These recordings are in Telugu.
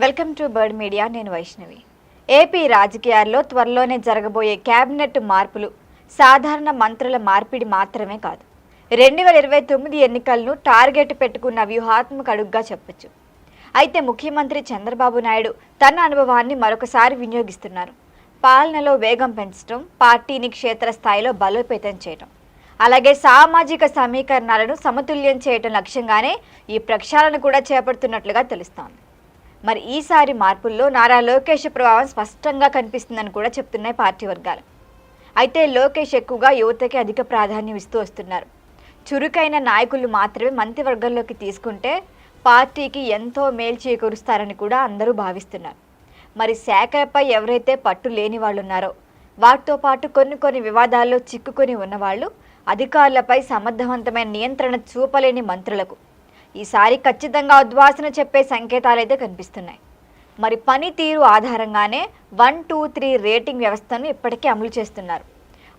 Welcome to bird media. నేను వైష్ణవి. ఏపీ రాజకీయాల్లో త్వరలోనే జరగబోయే కేబినెట్ మార్పులు సాధారణ మంత్రుల మార్పిడి మాత్రమే కాదు, 2029 ఎన్నికలను టార్గెట్ పెట్టుకున్న వ్యూహాత్మక అడుగుగా చెప్పొచ్చు. అయితే ముఖ్యమంత్రి చంద్రబాబు నాయుడు తన అనుభవాన్ని మరొకసారి వినియోగిస్తున్నారు. పాలనలో వేగం పెంచడం, పార్టీని క్షేత్రస్థాయిలో బలోపేతం చేయడం, అలాగే సామాజిక సమీకరణాలను సమతుల్యం చేయడం లక్ష్యంగానే ఈ ప్రక్షాళన కూడా చేపడుతున్నట్లుగా తెలుస్తోంది. మరి ఈసారి మార్పుల్లో నారా లోకేష్ ప్రభావం స్పష్టంగా కనిపిస్తుందని కూడా చెప్తున్నాయి పార్టీ వర్గాలు. అయితే లోకేష్ ఎక్కువగా యువతకి అధిక ప్రాధాన్యం ఇస్తూ వస్తున్నారు. చురుకైన నాయకులు మాత్రమే మంత్రివర్గంలోకి తీసుకుంటే పార్టీకి ఎంతో మేలు చేకూరుస్తారని కూడా అందరూ భావిస్తున్నారు. మరి శాఖలపై ఎవరైతే పట్టు లేని వాళ్ళు ఉన్నారో, వాటితో పాటు కొన్ని వివాదాల్లో చిక్కుకొని ఉన్నవాళ్ళు, అధికారులపై సమర్థవంతమైన నియంత్రణ చూపలేని మంత్రులకు ఈసారి ఖచ్చితంగా ఉద్వాసన చెప్పే సంకేతాలైతే కనిపిస్తున్నాయి. మరి పనితీరు ఆధారంగానే 1, 2, 3 రేటింగ్ వ్యవస్థను ఇప్పటికే అమలు చేస్తున్నారు.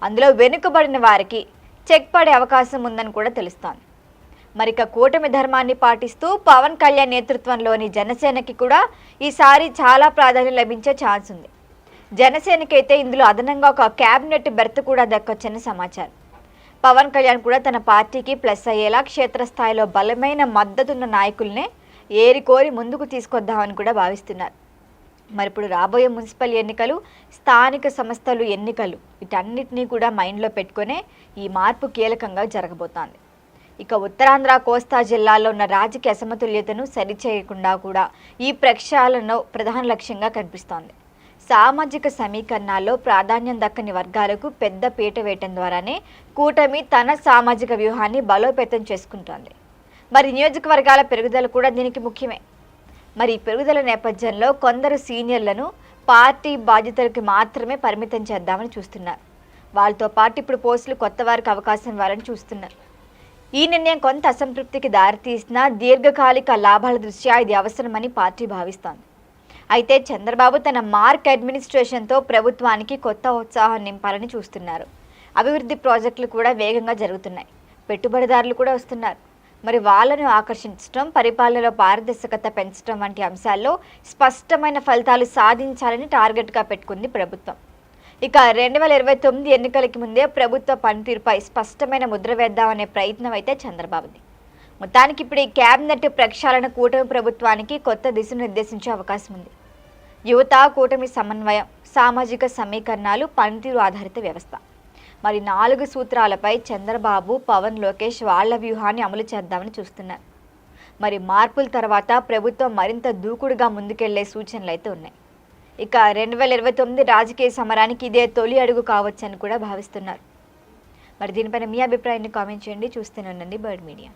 అందులో వెనుకబడిన వారికి చెక్ పడే అవకాశం ఉందని కూడా తెలుస్తోంది. మరిక కూటమి ధర్మాన్ని పాటిస్తూ పవన్ కళ్యాణ్ నేతృత్వంలోని జనసేనకి కూడా ఈసారి చాలా ప్రాధాన్యం లభించే ఛాన్స్ ఉంది. జనసేనకైతే ఇందులో అదనంగా ఒక క్యాబినెట్ బెర్త్ కూడా దక్కొచ్చని సమాచారం. పవన్ కళ్యాణ్ కూడా తన పార్టీకి ప్లస్ అయ్యేలా క్షేత్రస్థాయిలో బలమైన మద్దతున్న నాయకుల్నే ఏరికోరి ముందుకు తీసుకొద్దామని కూడా భావిస్తున్నారు. మరి ఇప్పుడు రాబోయే మున్సిపల్ ఎన్నికలు, స్థానిక సంస్థలు ఎన్నికలు, వీటన్నిటినీ కూడా మైండ్లో పెట్టుకునే ఈ మార్పు కీలకంగా జరగబోతోంది. ఇక ఉత్తరాంధ్ర, కోస్తా జిల్లాల్లో ఉన్న రాజకీయ అసమతుల్యతను సరిచేయకుండా కూడా ఈ ప్రక్షాళన ప్రధాన లక్ష్యంగా కనిపిస్తోంది. సామాజిక సమీకరణాల్లో ప్రాధాన్యం దక్కని వర్గాలకు పెద్ద పీట వేయటం ద్వారానే కూటమి తన సామాజిక వ్యూహాన్ని బలోపేతం చేసుకుంటోంది. మరి నియోజకవర్గాల పెరుగుదల కూడా దీనికి ముఖ్యమే. మరి ఈ పెరుగుదల నేపథ్యంలో కొందరు సీనియర్లను పార్టీ బాధ్యతలకు మాత్రమే పరిమితం చేద్దామని చూస్తున్నారు. వాళ్ళతో పాటు ఇప్పుడు పోస్టులు కొత్త వారికి అవకాశం ఇవ్వాలని చూస్తున్నారు. ఈ నిర్ణయం కొంత అసంతృప్తికి దారితీసినా దీర్ఘకాలిక లాభాల దృష్ట్యా ఇది అవసరమని పార్టీ భావిస్తోంది. అయితే చంద్రబాబు తన మార్క్ అడ్మినిస్ట్రేషన్తో ప్రభుత్వానికి కొత్త ఉత్సాహం నింపాలని చూస్తున్నారు. అభివృద్ధి ప్రాజెక్టులు కూడా వేగంగా జరుగుతున్నాయి. పెట్టుబడిదారులు కూడా వస్తున్నారు. మరి వాళ్ళను ఆకర్షించడం, పరిపాలనలో పారదర్శకత పెంచడం వంటి అంశాల్లో స్పష్టమైన ఫలితాలు సాధించాలని టార్గెట్గా పెట్టుకుంది ప్రభుత్వం. ఇక 2029 ఎన్నికలకి ముందే ప్రభుత్వ పనితీరుపై స్పష్టమైన ముద్ర వేద్దామనే ప్రయత్నం అయితే చంద్రబాబుది. మొత్తానికి ఇప్పుడు ఈ క్యాబినెట్ ప్రక్షాళన కూటమి ప్రభుత్వానికి కొత్త దిశను నిర్దేశించే అవకాశం ఉంది. యువత, కూటమి సమన్వయం, సామాజిక సమీకరణాలు, పనితీరు ఆధారిత వ్యవస్థ, మరి 4 సూత్రాలపై చంద్రబాబు, పవన్, లోకేష్ వాళ్ల వ్యూహాన్ని అమలు చేద్దామని చూస్తున్నారు. మరి మార్పుల తర్వాత ప్రభుత్వం మరింత దూకుడుగా ముందుకెళ్లే సూచనలు అయితే ఉన్నాయి. ఇక 2029 రాజకీయ సమరానికి ఇదే తొలి అడుగు కావచ్చని కూడా భావిస్తున్నారు. మరి దీనిపైన మీ అభిప్రాయాన్ని కామెంట్ చేయండి. చూస్తూనే ఉండండి బర్డ్ మీడియా.